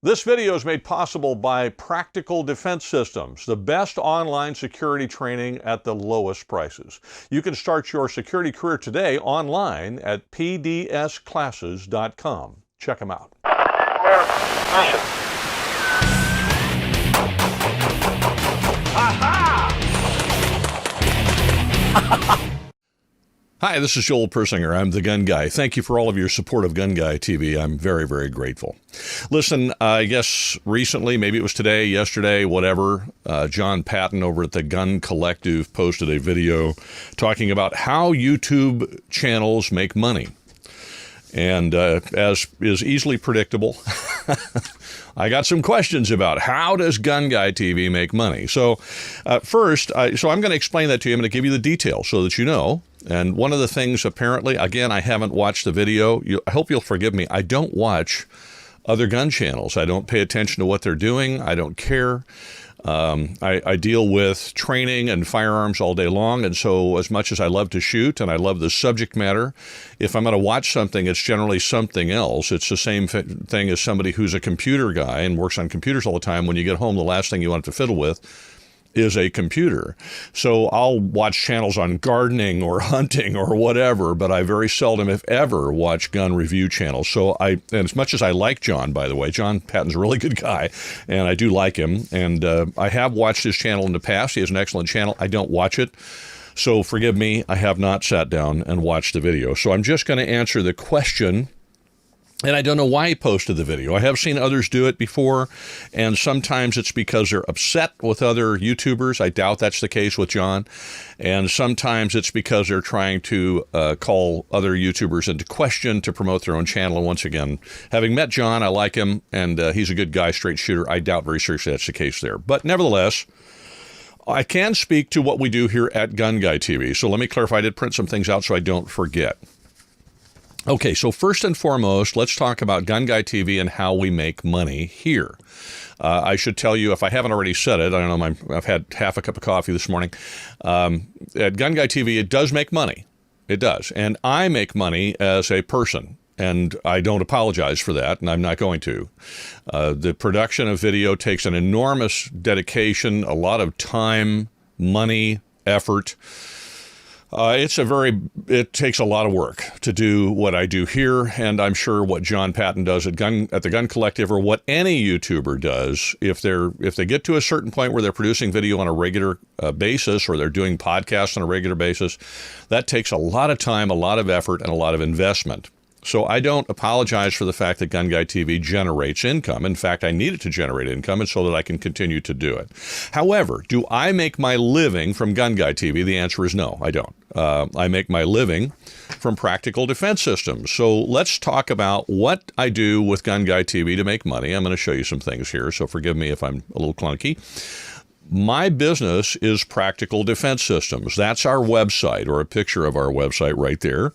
This video is made possible by Practical Defense Systems, the best online security training at the lowest prices. You can start your security career today online at pdsclasses.com. Check them out. Hi, this is Joel Persinger. I'm the Gun Guy. Thank you for all of your support of GunGuyTV. I'm very, very grateful. Listen, I guess recently, maybe it was today, yesterday, whatever, John Patton over at the Gun Collective posted a video talking about how YouTube channels make money. And as is easily predictable, I got some questions about how does GunGuyTV make money. So first, I'm going to explain that to you. I'm going to give you the details so that you know. And one of the things, apparently, again, I haven't watched the video. I hope you'll forgive me. I don't watch other gun channels. I don't pay attention to what they're doing. I don't care. I deal with training and firearms all day long, and so as much as I love to shoot and I love the subject matter, if I'm going to watch something, it's generally something else. It's the same thing as somebody who's a computer guy and works on computers all the time. When you get home, the last thing you want to fiddle with is a computer. So I'll watch channels on gardening or hunting or whatever, but I very seldom, if ever, watch gun review channels. So and as much as I like John, by the way, John Patton's a really good guy, and I do like him, and I have watched his channel in the past. He has an excellent channel. I don't watch it. So forgive me, I have not sat down and watched the video. So I'm just going to answer the question. And I don't know why he posted the video. I have seen others do it before, and sometimes it's because they're upset with other YouTubers. I doubt that's the case with John. And sometimes it's because they're trying to call other YouTubers into question to promote their own channel. And once again, having met John, I like him, and he's a good guy, straight shooter. I doubt very seriously that's the case there. But nevertheless, I can speak to what we do here at GunGuyTV. So let me clarify. I did print some things out so I don't forget. Okay, so first and foremost, let's talk about GunGuyTV and how we make money here. I should tell you, if I haven't already said it, I don't know, I've had half a cup of coffee this morning. At GunGuyTV, it does make money. It does. And I make money as a person, and I don't apologize for that, and I'm not going to. The production of video takes an enormous dedication, a lot of time, money, effort. It takes a lot of work to do what I do here, and I'm sure what John Patton does at the Gun Collective, or what any YouTuber does, if they get to a certain point where they're producing video on a regular basis, or they're doing podcasts on a regular basis, that takes a lot of time, a lot of effort, and a lot of investment. So I don't apologize for the fact that GunGuyTV generates income. In fact, I need it to generate income, and so that I can continue to do it. However, do I make my living from GunGuyTV? The answer is no, I don't. I make my living from Practical Defense Systems. So let's talk about what I do with GunGuyTV to make money. I'm going to show you some things here, so forgive me if I'm a little clunky. My business is Practical Defense Systems. That's our website, or a picture of our website right there.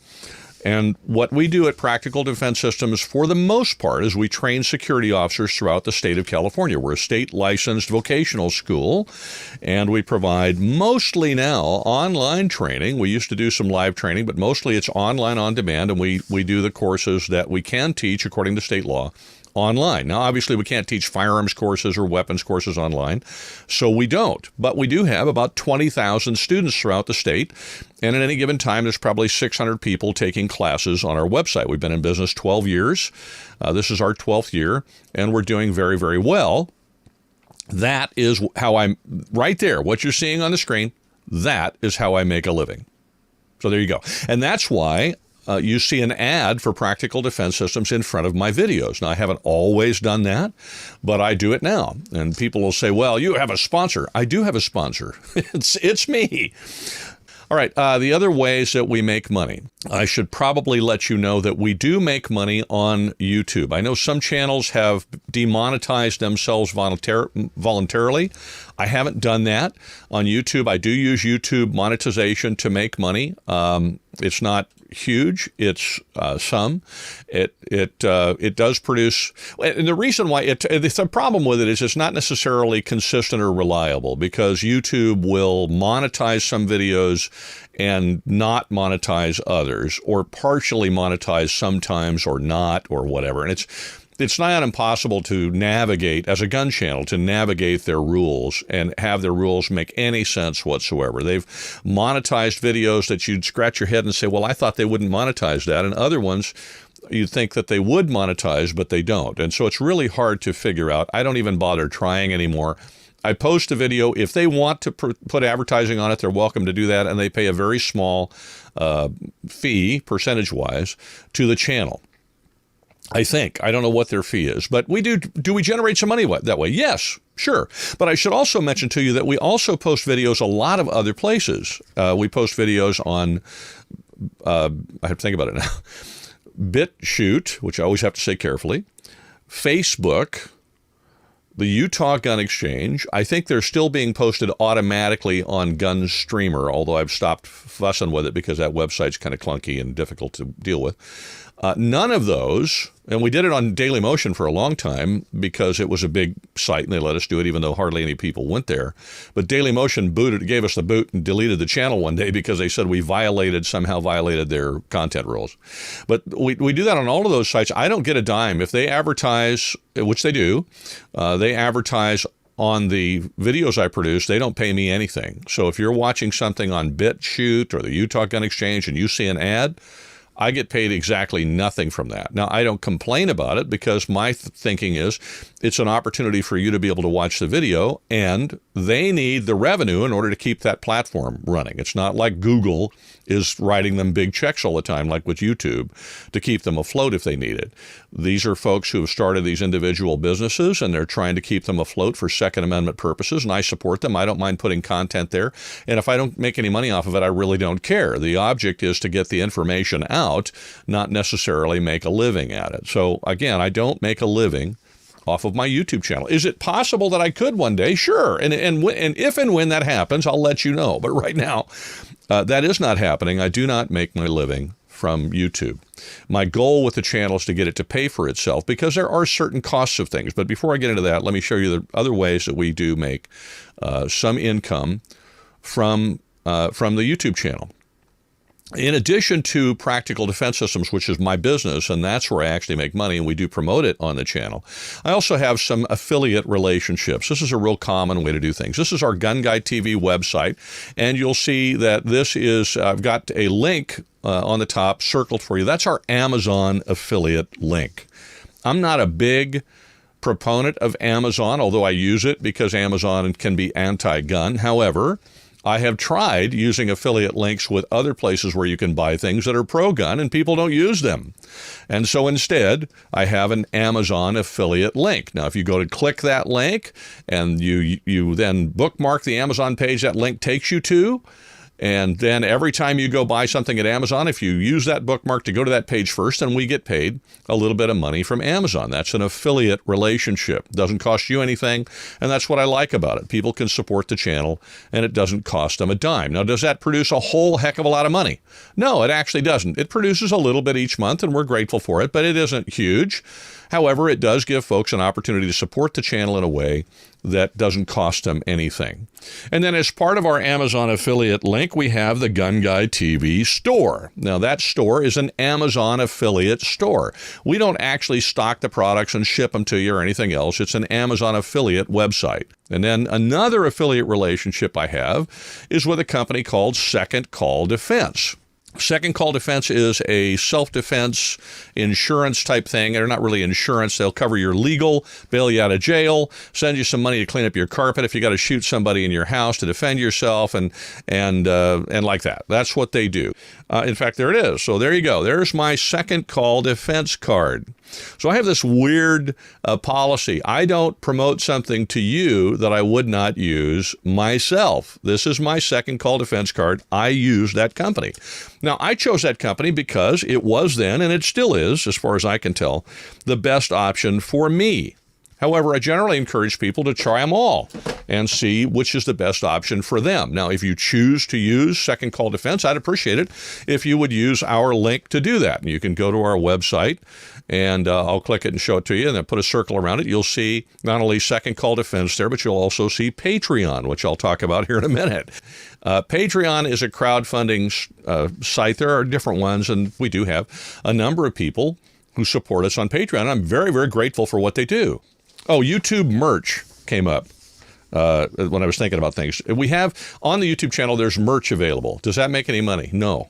And what we do at Practical Defense Systems, for the most part, is we train security officers throughout the state of California. We're a state-licensed vocational school, and we provide mostly now online training. We used to do some live training, but mostly it's online on demand, and we do the courses that we can teach according to state law online. Now, obviously, we can't teach firearms courses or weapons courses online, so we don't. But we do have about 20,000 students throughout the state, and at any given time, there's probably 600 people taking classes on our website. We've been in business 12 years. This is our 12th year, and we're doing very, very well. That is how I'm, right there, what you're seeing on the screen, that is how I make a living. So there you go. And that's why you see an ad for Practical Defense Systems in front of my videos. Now, I haven't always done that, but I do it now. And people will say, well, you have a sponsor. I do have a sponsor. It's me. All right, the other ways that we make money. I should probably let you know that we do make money on YouTube. I know some channels have demonetized themselves voluntarily. I haven't done that. On YouTube, I do use YouTube monetization to make money. It's not huge. It's some. It does produce, and the reason why the problem with it is it's not necessarily consistent or reliable, because YouTube will monetize some videos and not monetize others, or partially monetize sometimes or not, or whatever. And it's nigh on impossible to navigate, as a gun channel, to navigate their rules and have their rules make any sense whatsoever. They've monetized videos that you'd scratch your head and say, well, I thought they wouldn't monetize that. And other ones, you'd think that they would monetize, but they don't. And so it's really hard to figure out. I don't even bother trying anymore. I post a video. If they want to put advertising on it, they're welcome to do that, and they pay a very small fee, percentage-wise, to the channel. I think. I don't know what their fee is, but we do we generate some money that way? Yes, sure. But I should also mention to you that we also post videos a lot of other places. We post videos on, I have to think about it now, BitChute, which I always have to say carefully, Facebook, the Utah Gun Exchange. I think they're still being posted automatically on GunStreamer, although I've stopped fussing with it because that website's kind of clunky and difficult to deal with. None of those, and we did it on Dailymotion for a long time because it was a big site and they let us do it even though hardly any people went there. But Dailymotion gave us the boot and deleted the channel one day because they said we somehow violated their content rules. But we do that on all of those sites. I don't get a dime. If they advertise, which they do, they advertise on the videos I produce, they don't pay me anything. So if you're watching something on BitChute or the Utah Gun Exchange and you see an ad, I get paid exactly nothing from that. Now, I don't complain about it because my thinking is it's an opportunity for you to be able to watch the video, and they need the revenue in order to keep that platform running. It's not like Google is writing them big checks all the time, like with YouTube, to keep them afloat if they need it. These are folks who have started these individual businesses, and they're trying to keep them afloat for Second Amendment purposes, and I support them. I don't mind putting content there, and if I don't make any money off of it, I really don't care. The object is to get the information out, not necessarily make a living at it. So again, I don't make a living off of my YouTube channel. Is it possible that I could one day? Sure. And if and when that happens, I'll let you know. But right now, that is not happening. I do not make my living from YouTube. My goal with the channel is to get it to pay for itself because there are certain costs of things. But before I get into that, let me show you the other ways that we do make some income from the YouTube channel. In addition to Practical Defense Systems, which is my business, and that's where I actually make money, and we do promote it on the channel, I also have some affiliate relationships. This is a real common way to do things. This is our GunGuyTV website, and you'll see that this is, I've got a link on the top circled for you. That's our Amazon affiliate link. I'm not a big proponent of Amazon, although I use it because Amazon can be anti-gun. However, I have tried using affiliate links with other places where you can buy things that are pro-gun and people don't use them. And so instead, I have an Amazon affiliate link. Now, if you go to click that link and you then bookmark the Amazon page that link takes you to, and then every time you go buy something at Amazon, if you use that bookmark to go to that page first, then we get paid a little bit of money from Amazon. That's an affiliate relationship. It doesn't cost you anything, and that's what I like about it. People can support the channel, and it doesn't cost them a dime. Now, does that produce a whole heck of a lot of money? No, it actually doesn't. It produces a little bit each month, and we're grateful for it, but it isn't huge. However, it does give folks an opportunity to support the channel in a way that doesn't cost them anything. And then as part of our Amazon affiliate link, we have the GunGuyTV store. Now, that store is an Amazon affiliate store. We don't actually stock the products and ship them to you or anything else. It's an Amazon affiliate website. And then another affiliate relationship I have is with a company called Second Call Defense. Second Call Defense is a self-defense insurance type thing. They're not really insurance. They'll cover your legal, bail you out of jail, send you some money to clean up your carpet if you got to shoot somebody in your house to defend yourself, and like that. That's what they do. In fact, there it is. So there you go. There's my Second Call Defense card. So I have this weird policy. I don't promote something to you that I would not use myself. This is my Second Call Defense card. I use that company. Now, I chose that company because it was then, and it still is, as far as I can tell, the best option for me. However, I generally encourage people to try them all and see which is the best option for them. Now, if you choose to use Second Call Defense, I'd appreciate it if you would use our link to do that. And you can go to our website, and I'll click it and show it to you, and then put a circle around it. You'll see not only Second Call Defense there, but you'll also see Patreon, which I'll talk about here in a minute. Patreon is a crowdfunding site. There are different ones, and we do have a number of people who support us on Patreon. I'm very, very grateful for what they do. Oh, YouTube merch came up when I was thinking about things. We have on the YouTube channel, there's merch available. Does that make any money? No.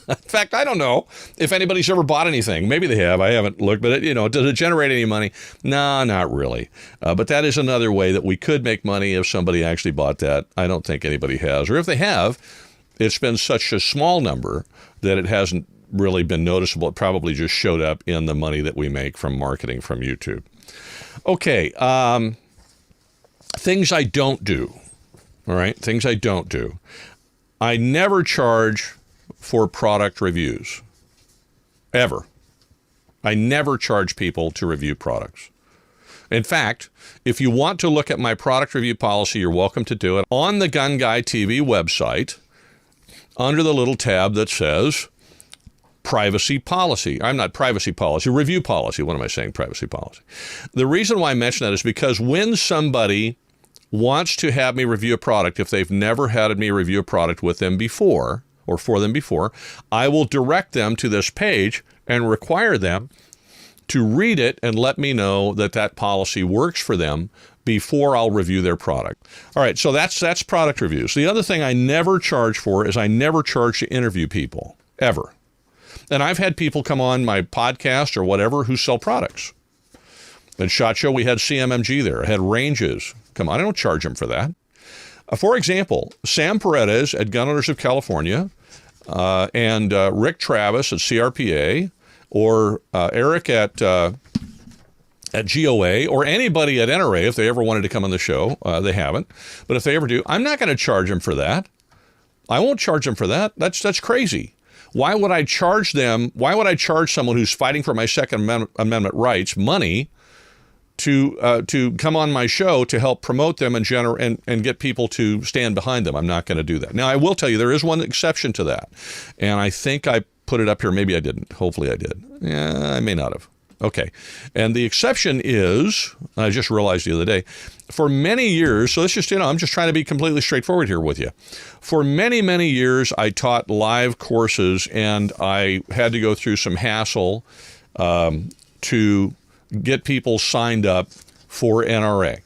In fact, I don't know if anybody's ever bought anything. Maybe they have. I haven't looked, but does it generate any money? No, not really. But that is another way that we could make money if somebody actually bought that. I don't think anybody has. Or if they have, it's been such a small number that it hasn't really been noticeable. It probably just showed up in the money that we make from marketing from YouTube. Okay. Things I don't do. All right. Things I don't do. I never charge for product reviews. Ever. I never charge people to review products. In fact, if you want to look at my product review policy, you're welcome to do it on the GunGuyTV website under the little tab that says privacy policy. I'm not privacy policy, review policy. What am I saying? Privacy policy. The reason why I mention that is because when somebody wants to have me review a product, if they've never had me review a product with them before or for them before, I will direct them to this page and require them to read it and let me know that that policy works for them before I'll review their product. All right, so that's product reviews. The other thing I never charge for is I never charge to interview people, ever. And I've had people come on my podcast or whatever who sell products. At SHOT Show, we had CMMG there. I had Ranges. Come on, I don't charge them for that. For example, Sam Paredes at Gun Owners of California and Rick Travis at CRPA or Eric at GOA or anybody at NRA, if they ever wanted to come on the show, they haven't. But if they ever do, I'm not going to charge them for that. I won't charge them for that. That's crazy. Why would I charge them? Why would I charge someone who's fighting for my Second Amendment rights money to come on my show to help promote them and get people to stand behind them? I'm not going to do that. Now, I will tell you, there is one exception to that. And I think I put it up here. Maybe I didn't. Hopefully I did. Yeah, I may not have. Okay. And the exception is, I just realized the other day, for many years, so this just, I'm just trying to be completely straightforward here with you. For many, many years, I taught live courses and I had to go through some hassle to get people signed up for NRA.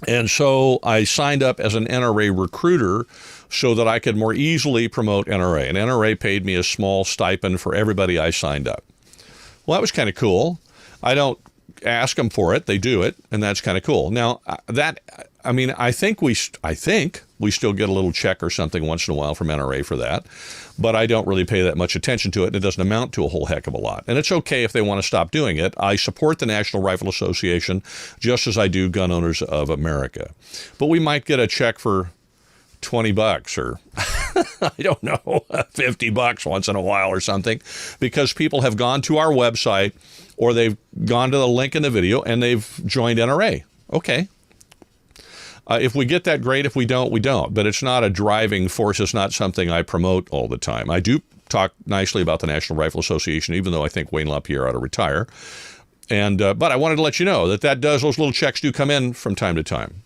And so I signed up as an NRA recruiter so that I could more easily promote NRA. And NRA paid me a small stipend for everybody I signed up. Well, that was kind of cool. I don't ask them for it. They do it, and that's kind of cool. Now, I think we still get a little check or something once in a while from NRA for that, but I don't really pay that much attention to it, and it doesn't amount to a whole heck of a lot. And it's okay if they want to stop doing it. I support the National Rifle Association just as I do Gun Owners of America. But we might get a check for $20 or I don't know, $50 once in a while or something, because people have gone to our website or they've gone to the link in the video and they've joined NRA. Okay. If we get that, great. If we don't, we don't. But it's not a driving force. It's not something I promote all the time. I do talk nicely about the National Rifle Association, even though I think Wayne LaPierre ought to retire. And but I wanted to let you know that those little checks do come in from time to time.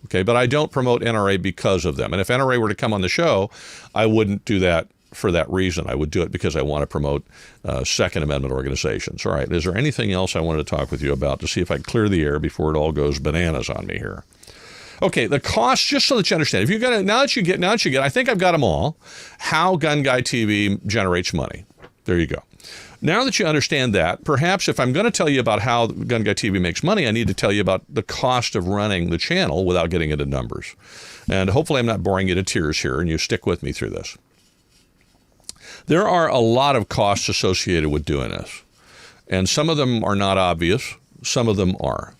Okay, but I don't promote NRA because of them. And if NRA were to come on the show, I wouldn't do that for that reason. I would do it because I want to promote Second Amendment organizations. All right, is there anything else I wanted to talk with you about to see if I can clear the air before it all goes bananas on me here? Okay, the cost, just so that you understand, if you've got now that you get, I think I've got them all, how GunGuyTV generates money. There you go. Now that you understand that, perhaps if I'm going to tell you about how GunGuyTV makes money, I need to tell you about the cost of running the channel without getting into numbers. And hopefully I'm not boring you to tears here and you stick with me through this. There are a lot of costs associated with doing this. And some of them are not obvious. Some of them are.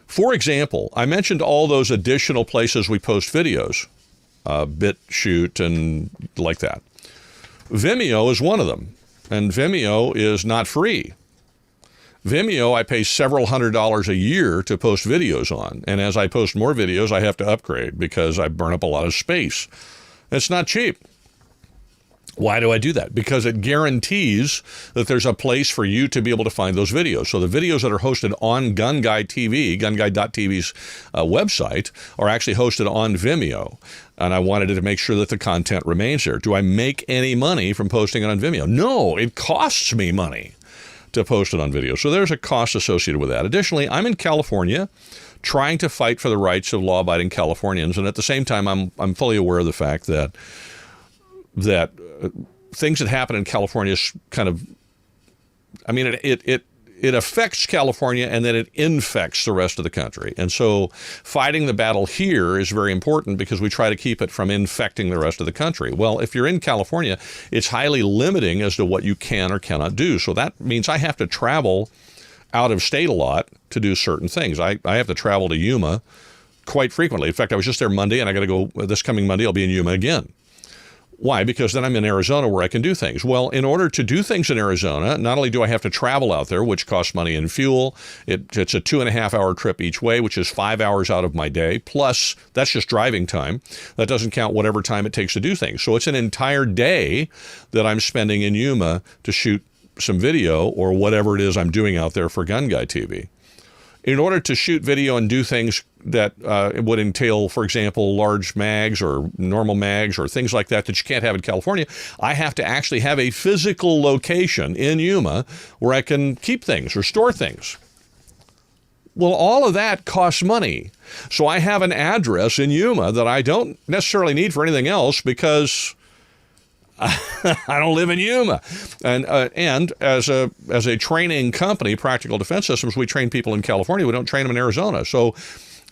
For example, I mentioned all those additional places we post videos, BitChute and like that. Vimeo is one of them. And Vimeo is not free. Vimeo, I pay several $100s a year to post videos on. And as I post more videos, I have to upgrade because I burn up a lot of space. It's not cheap. Why do I do that? Because it guarantees that there's a place for you to be able to find those videos. So the videos that are hosted on GunGuyTV, GunGuy.tv's website, are actually hosted on Vimeo. And I wanted to make sure that the content remains there. Do I make any money from posting it on Vimeo? No, it costs me money to post it on video. So there's a cost associated with that. Additionally, I'm in California trying to fight for the rights of law-abiding Californians, and at the same time, I'm fully aware of the fact that things that happen in California is kind of, I mean, it affects California and then it infects the rest of the country. And so fighting the battle here is very important because we try to keep it from infecting the rest of the country. Well, if you're in California, it's highly limiting as to what you can or cannot do. So that means I have to travel out of state a lot to do certain things. I have to travel to Yuma quite frequently. In fact, I was just there Monday, and I got to go this coming Monday. I'll be in Yuma again. Why? Because then I'm in Arizona where I can do things. Well, in order to do things in Arizona, not only do I have to travel out there, which costs money and fuel, it's a 2.5-hour trip each way, which is 5 hours out of my day. Plus, that's just driving time. That doesn't count whatever time it takes to do things. So it's an entire day that I'm spending in Yuma to shoot some video or whatever it is I'm doing out there for GunGuyTV. In order to shoot video and do things that would entail, for example, large mags or normal mags or things like that you can't have in California, I have to actually have a physical location in Yuma where I can keep things or store things. Well, all of that costs money. So I have an address in Yuma that I don't necessarily need for anything else because I don't live in Yuma. And as a training company, Practical Defense Systems, we train people in California. We don't train them in Arizona. So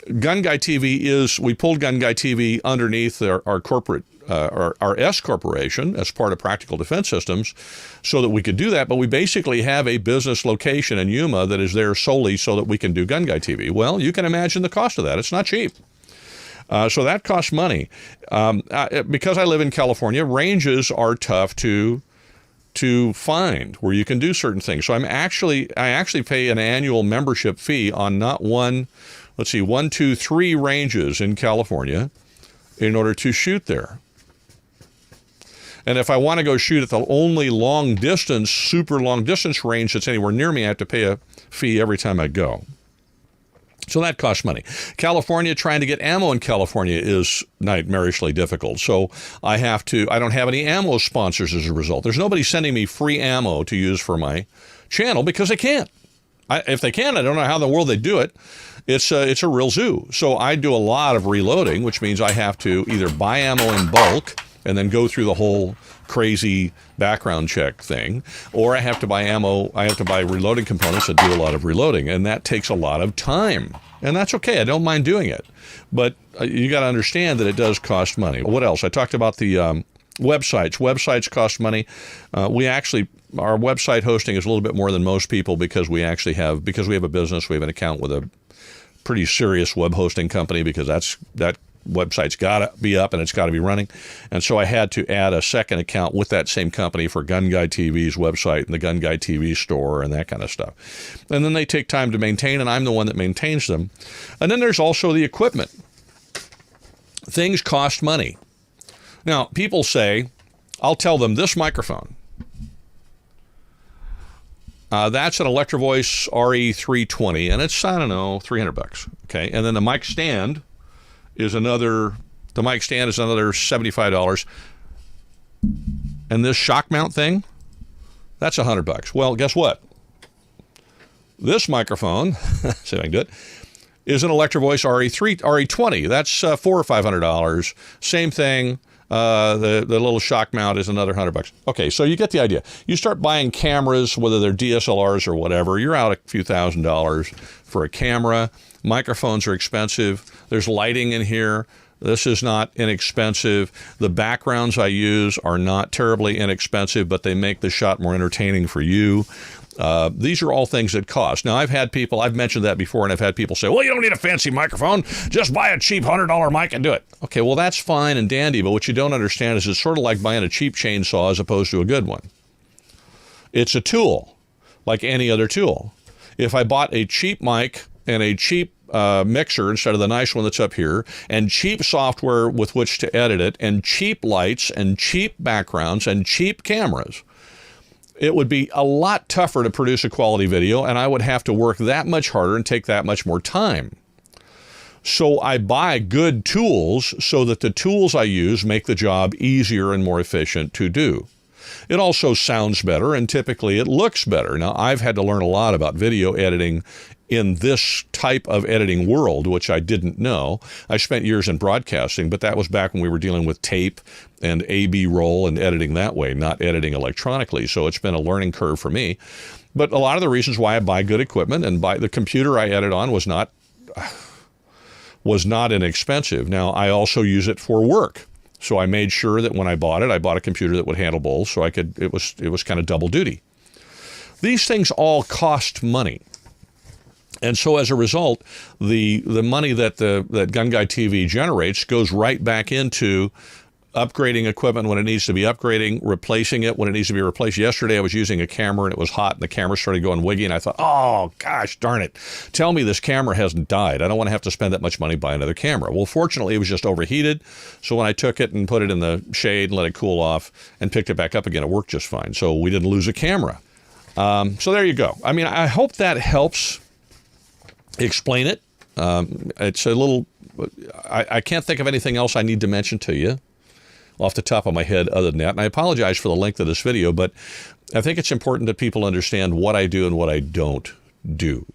GunGuyTV we pulled GunGuyTV underneath our corporate, our S corporation as part of Practical Defense Systems so that we could do that. But we basically have a business location in Yuma that is there solely so that we can do GunGuyTV. Well, you can imagine the cost of that. It's not cheap. So that costs money. Because I live in California, ranges are tough to find where you can do certain things. So I actually pay an annual membership fee on not one, 3 ranges in California in order to shoot there. And if I want to go shoot at the only long distance, super long distance range that's anywhere near me, I have to pay a fee every time I go. So that costs money. California, trying to get ammo in California is nightmarishly difficult. So I don't have any ammo sponsors as a result. There's nobody sending me free ammo to use for my channel because they can't. If they can, I don't know how in the world they do it. It's a real zoo. So I do a lot of reloading, which means I have to either buy ammo in bulk and then go through the whole crazy background check thing, or I have to buy ammo, I have to buy reloading components that do a lot of reloading, and that takes a lot of time. And that's okay, I don't mind doing it. But you got to understand that it does cost money. What else? I talked about the websites. Websites cost money. Our website hosting is a little bit more than most people because we have a business, we have an account with a pretty serious web hosting company because that website's got to be up and it's got to be running. And so I had to add a second account with that same company for GunGuyTV's website and the GunGuyTV store and that kind of stuff. And then they take time to maintain, and I'm the one that maintains them. And then there's also the equipment. Things cost money. Now, people say, I'll tell them this microphone. That's an Electro Voice RE320, and it's, I don't know, $300. Okay, and then the mic stand is another $75. And this shock mount thing, that's $100. Well, guess what? This microphone, see if I can do it, is an Electro Voice RE20. That's $400 or $500. Same thing. The little shock mount is another $100. Okay, so you get the idea. You start buying cameras, whether they're DSLRs or whatever, you're out a few $1,000s for a camera. Microphones are expensive. There's lighting in here. This is not inexpensive. The backgrounds I use are not terribly inexpensive, but they make the shot more entertaining for you. These are all things that cost. Now, I've mentioned that before, and I've had people say, well, you don't need a fancy microphone. Just buy a cheap $100 mic and do it. Okay, well, that's fine and dandy, but what you don't understand is it's sort of like buying a cheap chainsaw as opposed to a good one. It's a tool, like any other tool. If I bought a cheap mic and a cheap mixer instead of the nice one that's up here, and cheap software with which to edit it, and cheap lights, and cheap backgrounds, and cheap cameras, it would be a lot tougher to produce a quality video, and I would have to work that much harder and take that much more time. So I buy good tools so that the tools I use make the job easier and more efficient to do. It also sounds better, and typically it looks better. Now, I've had to learn a lot about video editing in this type of editing world, which I didn't know. I spent years in broadcasting, but that was back when we were dealing with tape and A/B roll and editing that way, not editing electronically. So it's been a learning curve for me. But a lot of the reasons why I buy good equipment and buy the computer I edit on was not inexpensive. Now, I also use it for work. So I made sure that when I bought it, I bought a computer that would handle both, so I could, it was kind of double duty. These things all cost money. And so as a result, the money that GunGuyTV generates goes right back into upgrading equipment when it needs to be upgrading, replacing it when it needs to be replaced. Yesterday, I was using a camera and it was hot and the camera started going wiggy and I thought, oh, gosh, darn it. Tell me this camera hasn't died. I don't want to have to spend that much money buying another camera. Well, fortunately, it was just overheated. So when I took it and put it in the shade and let it cool off and picked it back up again, it worked just fine. So we didn't lose a camera. So there you go. I mean, I hope that helps explain it. It's a little, I can't think of anything else I need to mention to you off the top of my head other than that. And I apologize for the length of this video, but I think it's important that people understand what I do and what I don't do.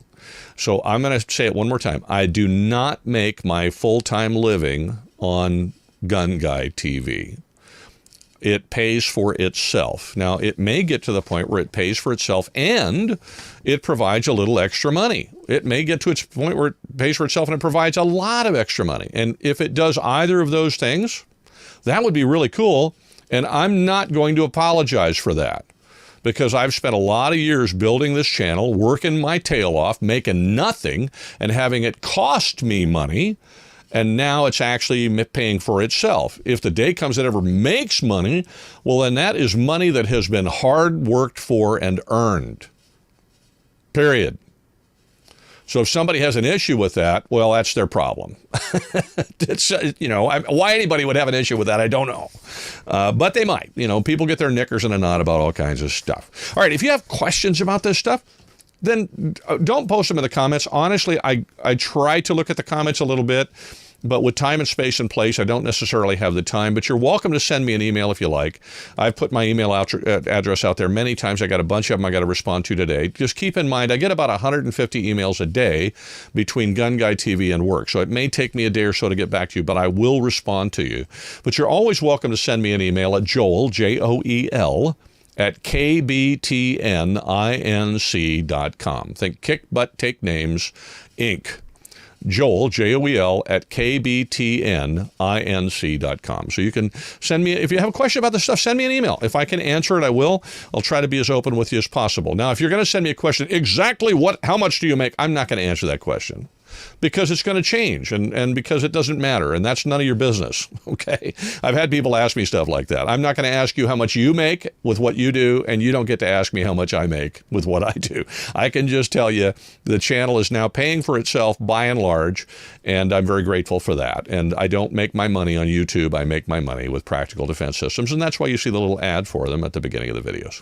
So I'm going to say it one more time. I do not make my full-time living on GunGuyTV. It pays for itself. Now, it may get to the point where it pays for itself and it provides a little extra money. It may get to its point where it pays for itself and it provides a lot of extra money. And if it does either of those things, that would be really cool. And I'm not going to apologize for that because I've spent a lot of years building this channel, working my tail off, making nothing and having it cost me money. And now it's actually paying for itself. If the day comes that ever makes money, well, then that is money that has been hard worked for and earned. Period. So if somebody has an issue with that, well, that's their problem. It's, why anybody would have an issue with that, I don't know. But they might. People get their knickers in a knot about all kinds of stuff. All right, if you have questions about this stuff, then don't post them in the comments. Honestly, I try to look at the comments a little bit, but with time and space and place, I don't necessarily have the time, but you're welcome to send me an email if you like. I've put my email address out there many times. I got a bunch of them I got to respond to today. Just keep in mind, I get about 150 emails a day between GunGuyTV and work, so it may take me a day or so to get back to you, but I will respond to you. But you're always welcome to send me an email at Joel, Joel, at kbtninc.com. Think Kick Butt Take Names, Inc. Joel, Joel, at kbtninc.com. So you can send me, if you have a question about this stuff, send me an email. If I can answer it, I will. I'll try to be as open with you as possible. Now, if you're going to send me a question, exactly how much do you make? I'm not going to answer that question because it's going to change and because it doesn't matter, and that's none of your business, okay? I've had people ask me stuff like that. I'm not going to ask you how much you make with what you do, and you don't get to ask me how much I make with what I do. I can just tell you the channel is now paying for itself by and large, and I'm very grateful for that. And I don't make my money on YouTube. I make my money with Practical Defense Systems, and that's why you see the little ad for them at the beginning of the videos.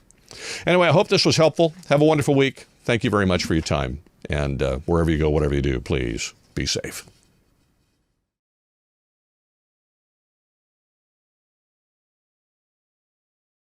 Anyway, I hope this was helpful. Have a wonderful week. Thank you very much for your time. And wherever you go, whatever you do, please be safe.